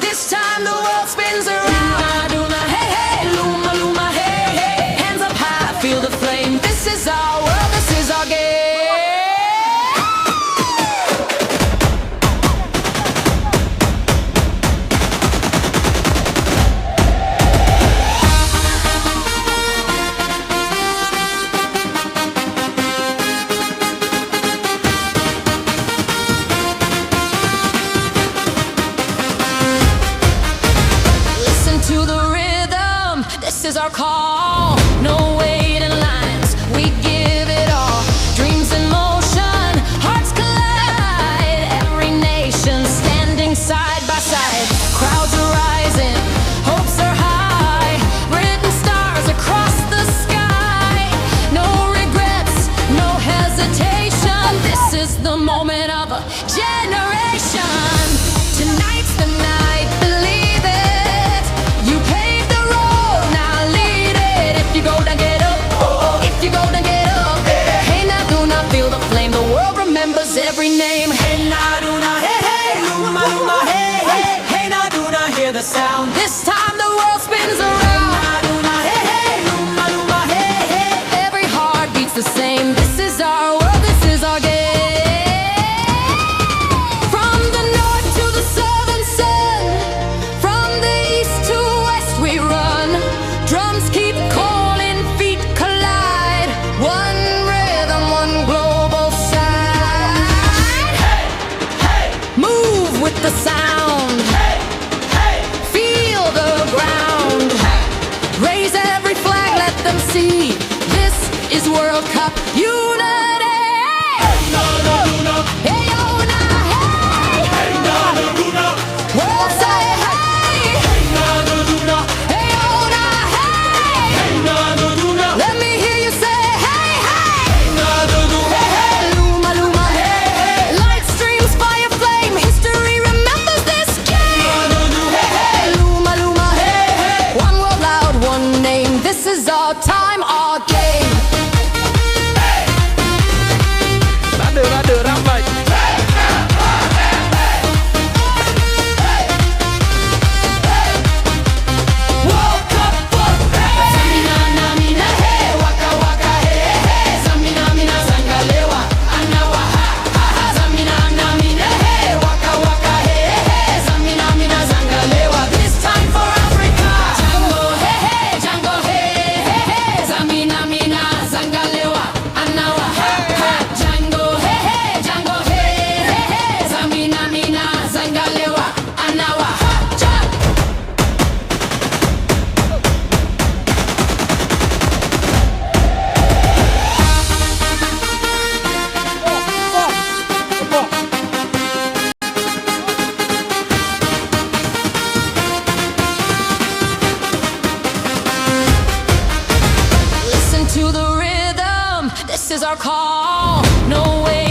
This time the world spins around. Duna, hey, hey, luma, luma, hey, hey. Hands up high, feel the flame. This is our world, this is our game. To the rhythm, this is our call. No waiting lines, we give it all. Dreams in motion, hearts collide. Every nation standing side by side. Crowds are rising, hopes are high. Written stars across the sky. No regrets, no hesitation. This is the moment of a generation. Tonight's the night, believe it. You paved the road, now lead it. If you go down, get up. If you go down, get up. Hey, now do not feel the flame. The world remembers every name. Hey, now do not, hey, hey, luma, luma, hey, hey. Hey, now do not hear the sound. This time the world spins around. Hey, now do not, hey, hey, luma, luma, hey, hey. Every heart beats the same. This is our world, this is our game. Drums keep calling, feet collide. One rhythm, one global side. Hey, hey. Move with the sound. Hey, hey. Feel the ground. Hey. Raise every flag, let them see. This is World Cup unity. Hey, na, na, na. Hey, oh, na, hey. Hey, na, na, na. World say hey. Hey, na, na, na. Let me hear you say hey, hey. Hey, hey, luma, luma, hey, hey. Light streams, fire flame. History remembers this game. Hey, hey, luma, luma, hey, hey. One world loud, one name. This is our time, our game. Ada ramai. To the rhythm, this is our call. No way.